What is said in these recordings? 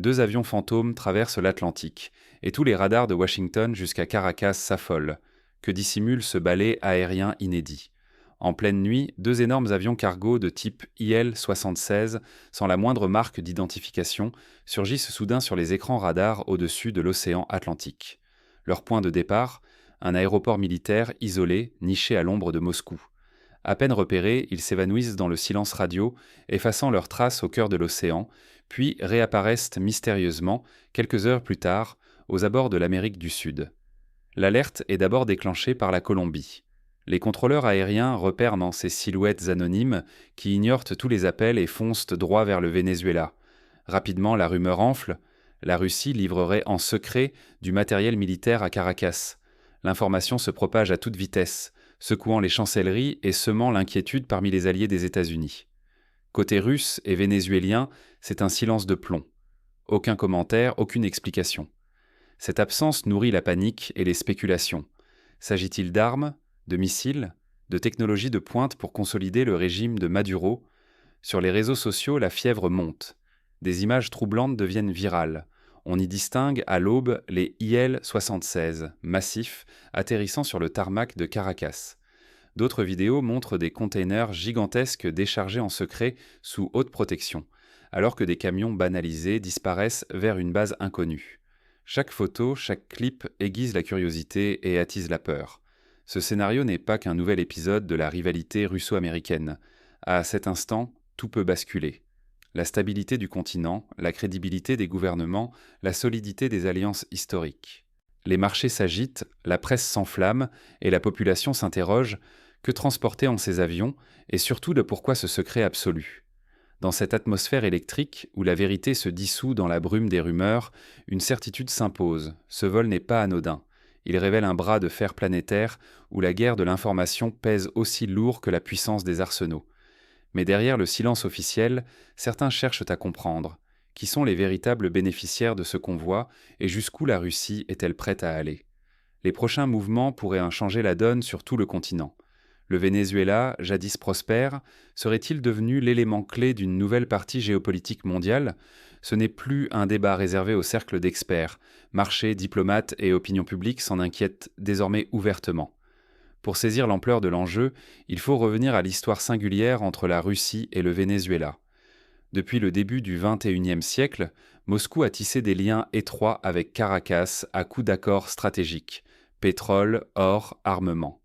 2 avions fantômes traversent l'Atlantique, et tous les radars de Washington jusqu'à Caracas s'affolent. Que dissimule ce balai aérien inédit? En pleine nuit, 2 énormes avions cargo de type IL-76, sans la moindre marque d'identification, surgissent soudain sur les écrans radars au-dessus de l'océan Atlantique. Leur point de départ, un aéroport militaire isolé, niché à l'ombre de Moscou. À peine repérés, ils s'évanouissent dans le silence radio, effaçant leurs traces au cœur de l'océan, puis réapparaissent mystérieusement, quelques heures plus tard, aux abords de l'Amérique du Sud. L'alerte est d'abord déclenchée par la Colombie. Les contrôleurs aériens repèrent dans ces silhouettes anonymes qui ignorent tous les appels et foncent droit vers le Venezuela. Rapidement, la rumeur enfle. La Russie livrerait en secret du matériel militaire à Caracas. L'information se propage à toute vitesse, secouant les chancelleries et semant l'inquiétude parmi les alliés des États-Unis. Côté russe et vénézuélien, c'est un silence de plomb. Aucun commentaire, aucune explication. Cette absence nourrit la panique et les spéculations. S'agit-il d'armes, de missiles, de technologies de pointe pour consolider le régime de Maduro? Sur les réseaux sociaux, la fièvre monte. Des images troublantes deviennent virales. On y distingue à l'aube les IL-76, massifs, atterrissant sur le tarmac de Caracas. D'autres vidéos montrent des containers gigantesques déchargés en secret sous haute protection, alors que des camions banalisés disparaissent vers une base inconnue. Chaque photo, chaque clip aiguise la curiosité et attise la peur. Ce scénario n'est pas qu'un nouvel épisode de la rivalité russo-américaine. À cet instant, tout peut basculer. La stabilité du continent, la crédibilité des gouvernements, la solidité des alliances historiques. Les marchés s'agitent, la presse s'enflamme et la population s'interroge: que transporter en ces avions et surtout de pourquoi ce secret absolu? Dans cette atmosphère électrique où la vérité se dissout dans la brume des rumeurs, une certitude s'impose: ce vol n'est pas anodin. Il révèle un bras de fer planétaire où la guerre de l'information pèse aussi lourd que la puissance des arsenaux. Mais derrière le silence officiel, certains cherchent à comprendre. Qui sont les véritables bénéficiaires de ce convoi et jusqu'où la Russie est-elle prête à aller? Les prochains mouvements pourraient en changer la donne sur tout le continent. Le Venezuela, jadis prospère, serait-il devenu l'élément clé d'une nouvelle partie géopolitique mondiale? Ce n'est plus un débat réservé au cercle d'experts. Marchés, diplomates et opinion publique s'en inquiètent désormais ouvertement. Pour saisir l'ampleur de l'enjeu, il faut revenir à l'histoire singulière entre la Russie et le Venezuela. Depuis le début du XXIe siècle, Moscou a tissé des liens étroits avec Caracas à coups d'accords stratégiques: pétrole, or, armement.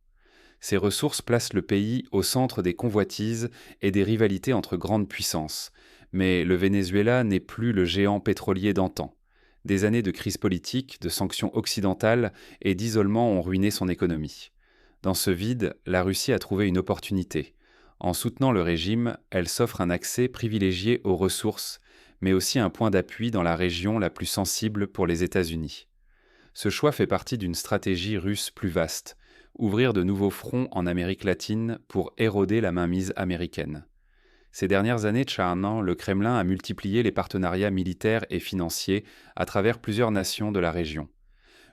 Ces ressources placent le pays au centre des convoitises et des rivalités entre grandes puissances. Mais le Venezuela n'est plus le géant pétrolier d'antan. Des années de crise politique, de sanctions occidentales et d'isolement ont ruiné son économie. Dans ce vide, la Russie a trouvé une opportunité. En soutenant le régime, elle s'offre un accès privilégié aux ressources, mais aussi un point d'appui dans la région la plus sensible pour les États-Unis. Ce choix fait partie d'une stratégie russe plus vaste: ouvrir de nouveaux fronts en Amérique latine pour éroder la mainmise américaine. Ces dernières années, Tchahanan, le Kremlin a multiplié les partenariats militaires et financiers à travers plusieurs nations de la région.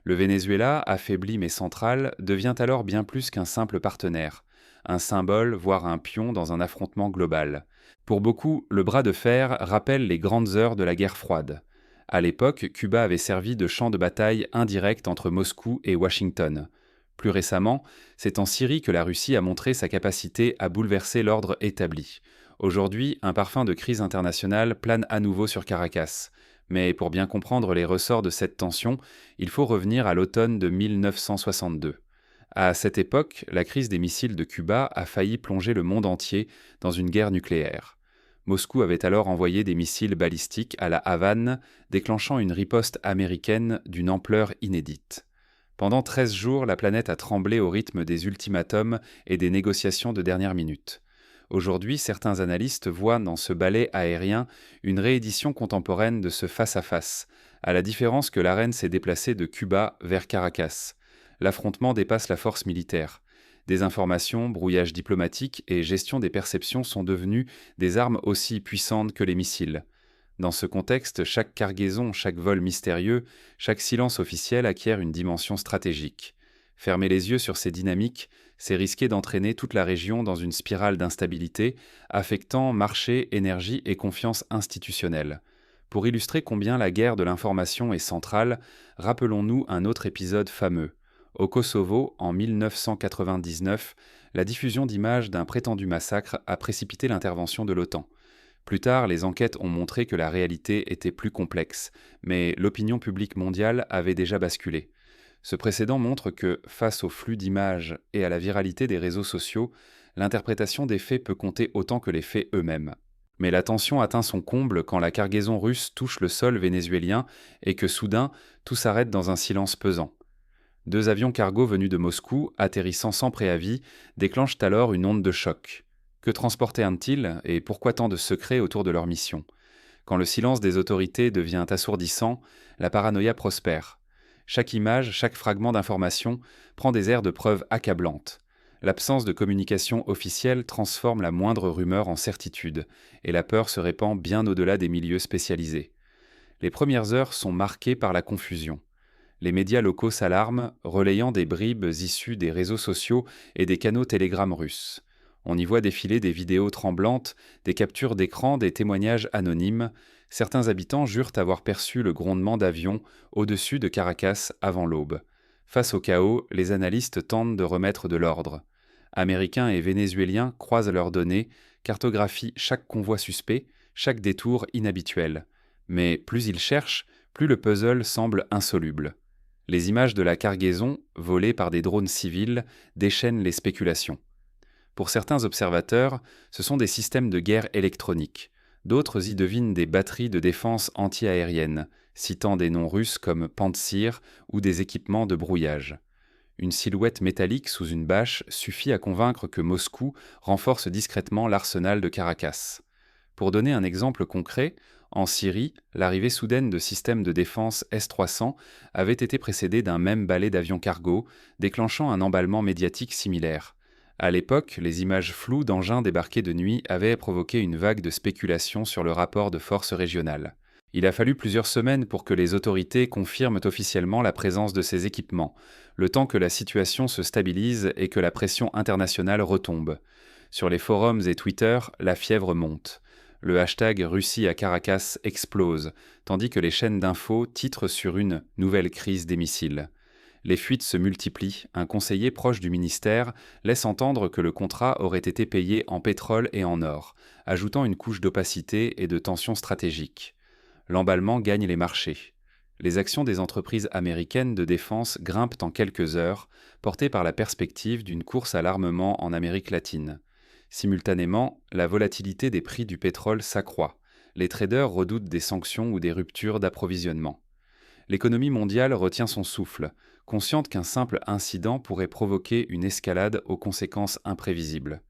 Le Venezuela, affaibli mais central, devient alors bien plus qu'un simple partenaire, un symbole, voire un pion dans un affrontement global. Pour beaucoup, le bras de fer rappelle les grandes heures de la guerre froide. À l'époque, Cuba avait servi de champ de bataille indirect entre Moscou et Washington. Plus récemment, c'est en Syrie que la Russie a montré sa capacité à bouleverser l'ordre établi. Aujourd'hui, un parfum de crise internationale plane à nouveau sur Caracas. Mais pour bien comprendre les ressorts de cette tension, il faut revenir à l'automne de 1962. À cette époque, la crise des missiles de Cuba a failli plonger le monde entier dans une guerre nucléaire. Moscou avait alors envoyé des missiles balistiques à la Havane, déclenchant une riposte américaine d'une ampleur inédite. Pendant 13 jours, la planète a tremblé au rythme des ultimatums et des négociations de dernière minute. Aujourd'hui, certains analystes voient dans ce ballet aérien une réédition contemporaine de ce face-à-face, à la différence que l'arène s'est déplacée de Cuba vers Caracas. L'affrontement dépasse la force militaire. Désinformation, brouillage diplomatique et gestion des perceptions sont devenus des armes aussi puissantes que les missiles. Dans ce contexte, chaque cargaison, chaque vol mystérieux, chaque silence officiel acquiert une dimension stratégique. Fermer les yeux sur ces dynamiques, c'est risquer d'entraîner toute la région dans une spirale d'instabilité, affectant marché, énergie et confiance institutionnelle. Pour illustrer combien la guerre de l'information est centrale, rappelons-nous un autre épisode fameux. Au Kosovo, en 1999, la diffusion d'images d'un prétendu massacre a précipité l'intervention de l'OTAN. Plus tard, les enquêtes ont montré que la réalité était plus complexe, mais l'opinion publique mondiale avait déjà basculé. Ce précédent montre que, face au flux d'images et à la viralité des réseaux sociaux, l'interprétation des faits peut compter autant que les faits eux-mêmes. Mais la tension atteint son comble quand la cargaison russe touche le sol vénézuélien et que soudain, tout s'arrête dans un silence pesant. Deux avions cargo venus de Moscou, atterrissant sans préavis, déclenchent alors une onde de choc. Que transportaient-ils et pourquoi tant de secrets autour de leur mission? Quand le silence des autorités devient assourdissant, la paranoïa prospère. Chaque image, chaque fragment d'information prend des airs de preuve accablantes. L'absence de communication officielle transforme la moindre rumeur en certitude, et la peur se répand bien au-delà des milieux spécialisés. Les premières heures sont marquées par la confusion. Les médias locaux s'alarment, relayant des bribes issues des réseaux sociaux et des canaux Telegram russes. On y voit défiler des vidéos tremblantes, des captures d'écran, des témoignages anonymes. Certains habitants jurent avoir perçu le grondement d'avions au-dessus de Caracas avant l'aube. Face au chaos, les analystes tentent de remettre de l'ordre. Américains et Vénézuéliens croisent leurs données, cartographient chaque convoi suspect, chaque détour inhabituel. Mais plus ils cherchent, plus le puzzle semble insoluble. Les images de la cargaison, volées par des drones civils, déchaînent les spéculations. Pour certains observateurs, ce sont des systèmes de guerre électroniques. D'autres y devinent des batteries de défense anti-aérienne, citant des noms russes comme Pantsir ou des équipements de brouillage. Une silhouette métallique sous une bâche suffit à convaincre que Moscou renforce discrètement l'arsenal de Caracas. Pour donner un exemple concret, en Syrie, l'arrivée soudaine de systèmes de défense S-300 avait été précédée d'un même balai d'avions cargo, déclenchant un emballement médiatique similaire. À l'époque, les images floues d'engins débarqués de nuit avaient provoqué une vague de spéculation sur le rapport de force régionale. Il a fallu plusieurs semaines pour que les autorités confirment officiellement la présence de ces équipements, le temps que la situation se stabilise et que la pression internationale retombe. Sur les forums et Twitter, la fièvre monte. Le hashtag Russie à Caracas explose, tandis que les chaînes d'infos titrent sur une nouvelle crise des missiles. Les fuites se multiplient, un conseiller proche du ministère laisse entendre que le contrat aurait été payé en pétrole et en or, ajoutant une couche d'opacité et de tension stratégique. L'emballement gagne les marchés. Les actions des entreprises américaines de défense grimpent en quelques heures, portées par la perspective d'une course à l'armement en Amérique latine. Simultanément, la volatilité des prix du pétrole s'accroît. Les traders redoutent des sanctions ou des ruptures d'approvisionnement. L'économie mondiale retient son souffle, consciente qu'un simple incident pourrait provoquer une escalade aux conséquences imprévisibles.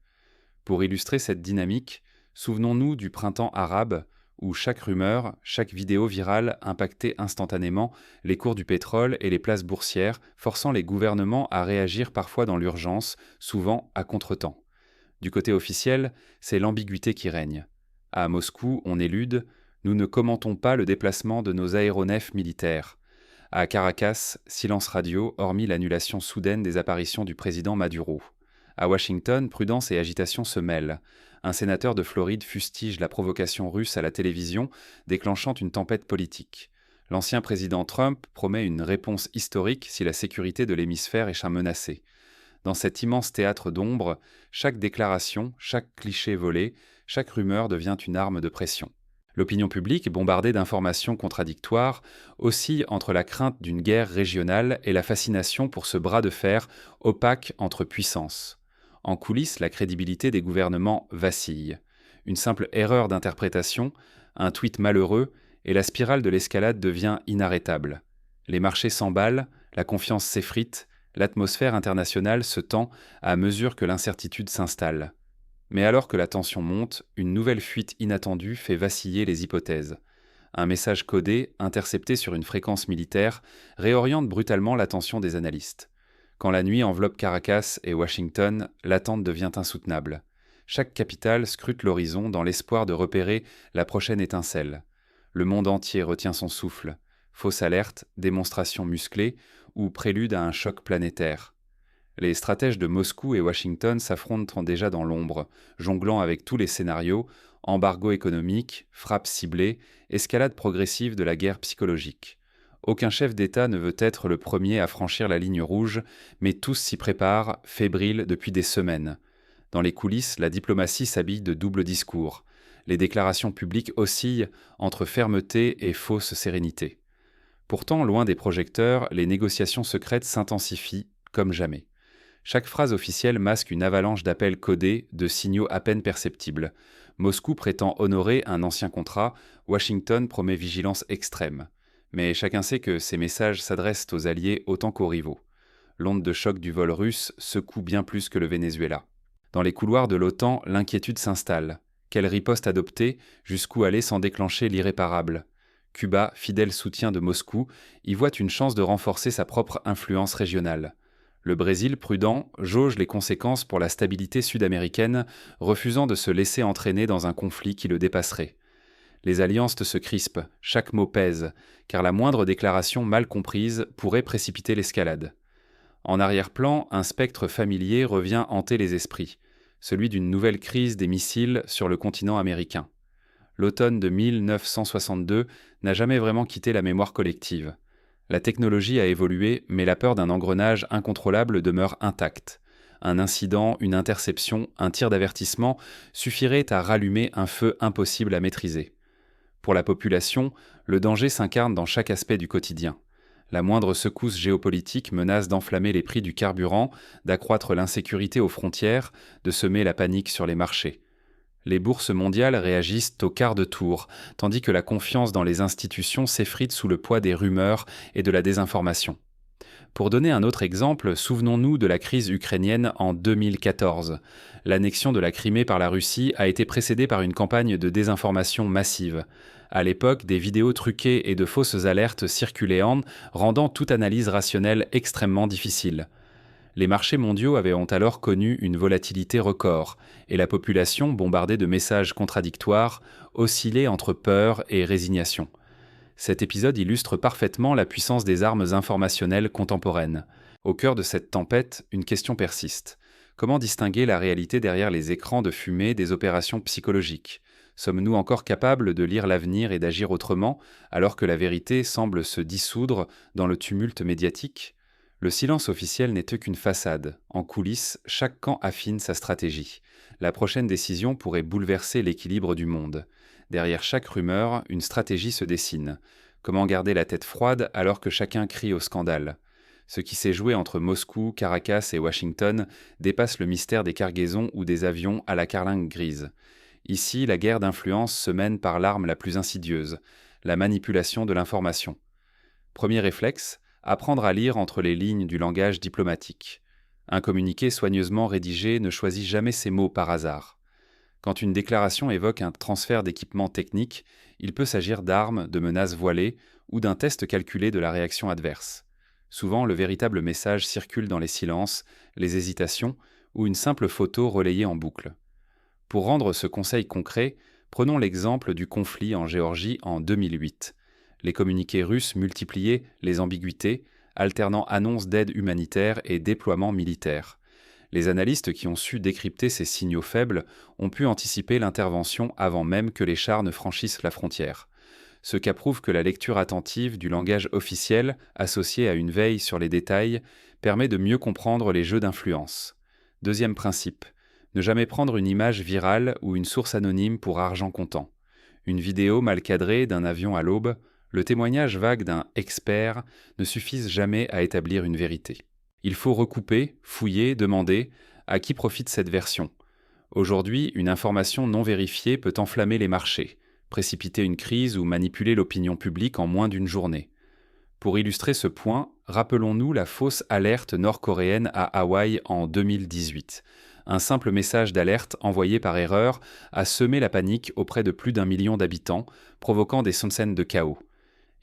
Pour illustrer cette dynamique, souvenons-nous du printemps arabe, où chaque rumeur, chaque vidéo virale impactait instantanément les cours du pétrole et les places boursières, forçant les gouvernements à réagir parfois dans l'urgence, souvent à contretemps. Du côté officiel, c'est l'ambiguïté qui règne. À Moscou, on élude « Nous ne commentons pas le déplacement de nos aéronefs militaires ». À Caracas, silence radio, hormis l'annulation soudaine des apparitions du président Maduro. À Washington, prudence et agitation se mêlent. Un sénateur de Floride fustige la provocation russe à la télévision, déclenchant une tempête politique. L'ancien président Trump promet une réponse historique si la sécurité de l'hémisphère échappe menacée. Dans cet immense théâtre d'ombre, chaque déclaration, chaque cliché volé, chaque rumeur devient une arme de pression. L'opinion publique, bombardée d'informations contradictoires, oscille entre la crainte d'une guerre régionale et la fascination pour ce bras de fer opaque entre puissances. En coulisses, la crédibilité des gouvernements vacille. Une simple erreur d'interprétation, un tweet malheureux, et la spirale de l'escalade devient inarrêtable. Les marchés s'emballent, la confiance s'effrite, l'atmosphère internationale se tend à mesure que l'incertitude s'installe. Mais alors que la tension monte, une nouvelle fuite inattendue fait vaciller les hypothèses. Un message codé, intercepté sur une fréquence militaire, réoriente brutalement l'attention des analystes. Quand la nuit enveloppe Caracas et Washington, l'attente devient insoutenable. Chaque capitale scrute l'horizon dans l'espoir de repérer la prochaine étincelle. Le monde entier retient son souffle. Fausse alerte, démonstration musclée ou prélude à un choc planétaire. Les stratèges de Moscou et Washington s'affrontent déjà dans l'ombre, jonglant avec tous les scénarios, Embargo économique, frappes ciblées, escalade progressive de la guerre psychologique. Aucun chef d'État ne veut être le premier à franchir la ligne rouge, mais tous s'y préparent, fébriles depuis des semaines. Dans les coulisses, la diplomatie s'habille de doubles discours. Les déclarations publiques oscillent entre fermeté et fausse sérénité. Pourtant, loin des projecteurs, les négociations secrètes s'intensifient comme jamais. Chaque phrase officielle masque une avalanche d'appels codés, de signaux à peine perceptibles. Moscou prétend honorer un ancien contrat, Washington promet vigilance extrême. Mais chacun sait que ces messages s'adressent aux alliés autant qu'aux rivaux. L'onde de choc du vol russe secoue bien plus que le Venezuela. Dans les couloirs de l'OTAN, l'inquiétude s'installe. Quelle riposte adopter, jusqu'où aller sans déclencher l'irréparable? Cuba, fidèle soutien de Moscou, y voit une chance de renforcer sa propre influence régionale. Le Brésil, prudent, jauge les conséquences pour la stabilité sud-américaine, refusant de se laisser entraîner dans un conflit qui le dépasserait. Les alliances se crispent, chaque mot pèse, car la moindre déclaration mal comprise pourrait précipiter l'escalade. En arrière-plan, un spectre familier revient hanter les esprits, celui d'une nouvelle crise des missiles sur le continent américain. L'automne de 1962 n'a jamais vraiment quitté la mémoire collective. La technologie a évolué, mais la peur d'un engrenage incontrôlable demeure intacte. Un incident, une interception, un tir d'avertissement suffiraient à rallumer un feu impossible à maîtriser. Pour la population, le danger s'incarne dans chaque aspect du quotidien. La moindre secousse géopolitique menace d'enflammer les prix du carburant, d'accroître l'insécurité aux frontières, de semer la panique sur les marchés. Les bourses mondiales réagissent au quart de tour, tandis que la confiance dans les institutions s'effrite sous le poids des rumeurs et de la désinformation. Pour donner un autre exemple, souvenons-nous de la crise ukrainienne en 2014. L'annexion de la Crimée par la Russie a été précédée par une campagne de désinformation massive. À l'époque, des vidéos truquées et de fausses alertes circulaient rendant toute analyse rationnelle extrêmement difficile. Les marchés mondiaux avaient alors connu une volatilité record, et la population, bombardée de messages contradictoires, oscillait entre peur et résignation. Cet épisode illustre parfaitement la puissance des armes informationnelles contemporaines. Au cœur de cette tempête, une question persiste. Comment distinguer la réalité derrière les écrans de fumée des opérations psychologiques? Sommes-nous encore capables de lire l'avenir et d'agir autrement, alors que la vérité semble se dissoudre dans le tumulte médiatique? Le silence officiel n'est qu'une façade. En coulisses, chaque camp affine sa stratégie. La prochaine décision pourrait bouleverser l'équilibre du monde. Derrière chaque rumeur, une stratégie se dessine. Comment garder la tête froide alors que chacun crie au scandale? Ce qui s'est joué entre Moscou, Caracas et Washington dépasse le mystère des cargaisons ou des avions à la carlingue grise. Ici, la guerre d'influence se mène par l'arme la plus insidieuse, la manipulation de l'information. Premier réflexe, apprendre à lire entre les lignes du langage diplomatique. Un communiqué soigneusement rédigé ne choisit jamais ses mots par hasard. Quand une déclaration évoque un transfert d'équipement technique, il peut s'agir d'armes, de menaces voilées ou d'un test calculé de la réaction adverse. Souvent, le véritable message circule dans les silences, les hésitations ou une simple photo relayée en boucle. Pour rendre ce conseil concret, prenons l'exemple du conflit en Géorgie en 2008. Les communiqués russes multipliaient les ambiguïtés, alternant annonces d'aide humanitaire et déploiement militaire. Les analystes qui ont su décrypter ces signaux faibles ont pu anticiper l'intervention avant même que les chars ne franchissent la frontière. Ce cas prouve que la lecture attentive du langage officiel, associée à une veille sur les détails, permet de mieux comprendre les jeux d'influence. Deuxième principe, ne jamais prendre une image virale ou une source anonyme pour argent comptant. Une vidéo mal cadrée d'un avion à l'aube, le témoignage vague d'un « expert » ne suffisent jamais à établir une vérité. Il faut recouper, fouiller, demander à qui profite cette version. Aujourd'hui, une information non vérifiée peut enflammer les marchés, précipiter une crise ou manipuler l'opinion publique en moins d'une journée. Pour illustrer ce point, rappelons-nous la fausse alerte nord-coréenne à Hawaï en 2018. Un simple message d'alerte envoyé par erreur a semé la panique auprès de plus d'1 million d'habitants, provoquant des scènes de chaos.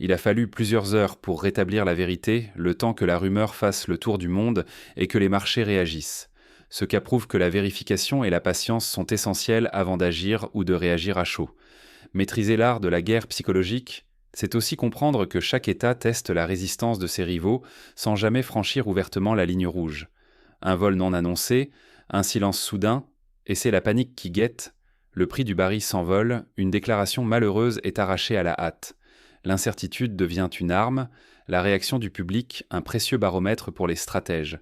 Il a fallu plusieurs heures pour rétablir la vérité, le temps que la rumeur fasse le tour du monde et que les marchés réagissent. Ce cas prouve que la vérification et la patience sont essentielles avant d'agir ou de réagir à chaud. Maîtriser l'art de la guerre psychologique, c'est aussi comprendre que chaque État teste la résistance de ses rivaux sans jamais franchir ouvertement la ligne rouge. Un vol non annoncé, un silence soudain, et c'est la panique qui guette, Le prix du baril s'envole, une déclaration malheureuse est arrachée à la hâte. L'incertitude devient une arme, la réaction du public un précieux baromètre pour les stratèges.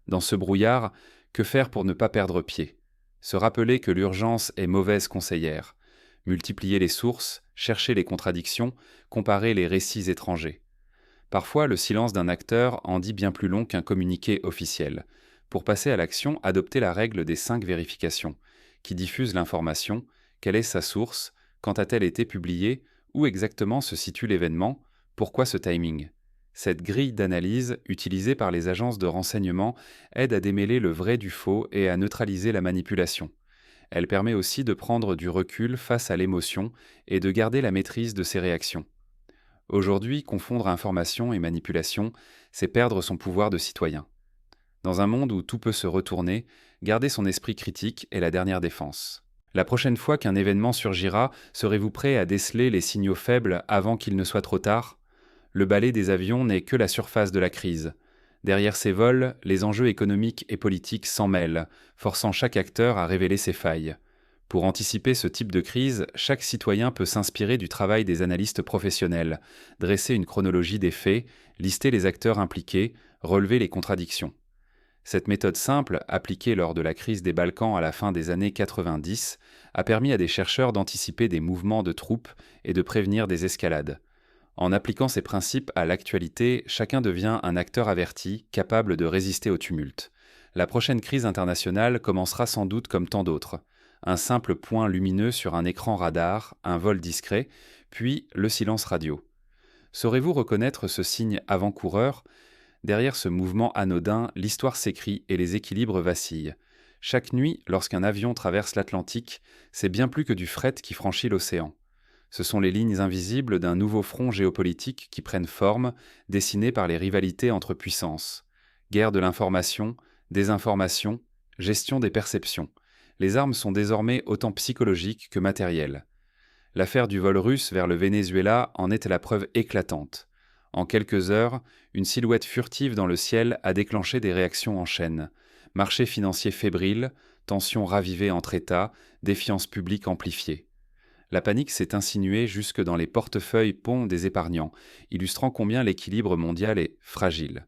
Dans ce brouillard, que faire pour ne pas perdre pied? Se rappeler que l'urgence est mauvaise conseillère. Multiplier les sources, chercher les contradictions, comparer les récits étrangers. Parfois, le silence d'un acteur en dit bien plus long qu'un communiqué officiel. Pour passer à l'action, adoptez la règle des 5 vérifications. Qui diffuse l'information? Quelle est sa source? Quand a-t-elle été publiée? Où exactement se situe l'événement? Pourquoi ce timing? Cette grille d'analyse, utilisée par les agences de renseignement, aide à démêler le vrai du faux et à neutraliser la manipulation. Elle permet aussi de prendre du recul face à l'émotion et de garder la maîtrise de ses réactions. Aujourd'hui, confondre information et manipulation, c'est perdre son pouvoir de citoyen. Dans un monde où tout peut se retourner, garder son esprit critique est la dernière défense. La prochaine fois qu'un événement surgira, serez-vous prêt à déceler les signaux faibles avant qu'il ne soit trop tard? Le balai des avions n'est que la surface de la crise. Derrière ces vols, les enjeux économiques et politiques s'en mêlent, forçant chaque acteur à révéler ses failles. Pour anticiper ce type de crise, chaque citoyen peut s'inspirer du travail des analystes professionnels, dresser une chronologie des faits, lister les acteurs impliqués, relever les contradictions. Cette méthode simple, appliquée lors de la crise des Balkans à la fin des années 90, a permis à des chercheurs d'anticiper des mouvements de troupes et de prévenir des escalades. En appliquant ces principes à l'actualité, chacun devient un acteur averti, capable de résister au tumulte. La prochaine crise internationale commencera sans doute comme tant d'autres. Un simple point lumineux sur un écran radar, un vol discret, puis le silence radio. Saurez-vous reconnaître ce signe avant-coureur? Derrière ce mouvement anodin, l'histoire s'écrit et les équilibres vacillent. Chaque nuit, lorsqu'un avion traverse l'Atlantique, c'est bien plus que du fret qui franchit l'océan. Ce sont les lignes invisibles d'un nouveau front géopolitique qui prennent forme, dessinées par les rivalités entre puissances. Guerre de l'information, désinformation, gestion des perceptions. Les armes sont désormais autant psychologiques que matérielles. L'affaire du vol russe vers le Venezuela en est la preuve éclatante. En quelques heures, une silhouette furtive dans le ciel a déclenché des réactions en chaîne. Marché financier fébrile, tensions ravivées entre États, défiance publique amplifiée. La panique s'est insinuée jusque dans les portefeuilles ponts des épargnants, illustrant combien l'équilibre mondial est fragile.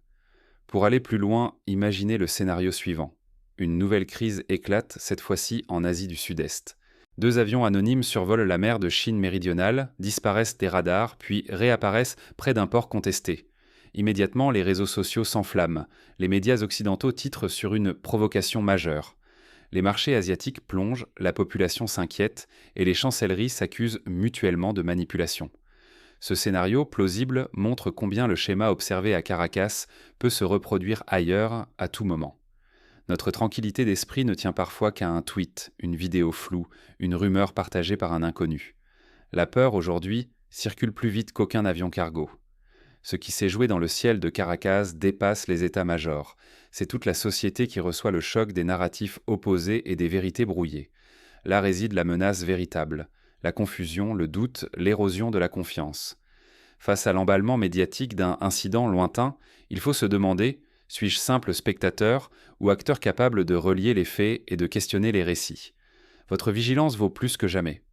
Pour aller plus loin, imaginez le scénario suivant. Une nouvelle crise éclate, cette fois-ci en Asie du Sud-Est. 2 avions anonymes survolent la mer de Chine méridionale, disparaissent des radars, puis réapparaissent près d'un port contesté. Immédiatement, les réseaux sociaux s'enflamment. Les médias occidentaux titrent sur une provocation majeure. Les marchés asiatiques plongent, la population s'inquiète, et les chancelleries s'accusent mutuellement de manipulation. Ce scénario plausible montre combien le schéma observé à Caracas peut se reproduire ailleurs à tout moment. Notre tranquillité d'esprit ne tient parfois qu'à un tweet, une vidéo floue, une rumeur partagée par un inconnu. La peur, aujourd'hui, circule plus vite qu'aucun avion cargo. Ce qui s'est joué dans le ciel de Caracas dépasse les états-majors. C'est toute la société qui reçoit le choc des narratifs opposés et des vérités brouillées. Là réside la menace véritable, la confusion, le doute, l'érosion de la confiance. Face à l'emballement médiatique d'un incident lointain, il faut se demander: suis-je simple spectateur ou acteur capable de relier les faits et de questionner les récits? Votre vigilance vaut plus que jamais.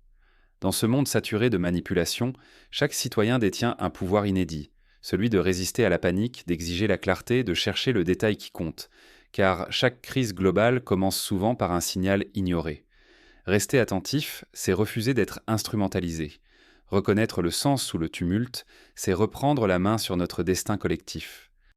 Dans ce monde saturé de manipulation, chaque citoyen détient un pouvoir inédit, celui de résister à la panique, d'exiger la clarté, de chercher le détail qui compte, car chaque crise globale commence souvent par un signal ignoré. Rester attentif, c'est refuser d'être instrumentalisé. Reconnaître le sens sous le tumulte, c'est reprendre la main sur notre destin collectif.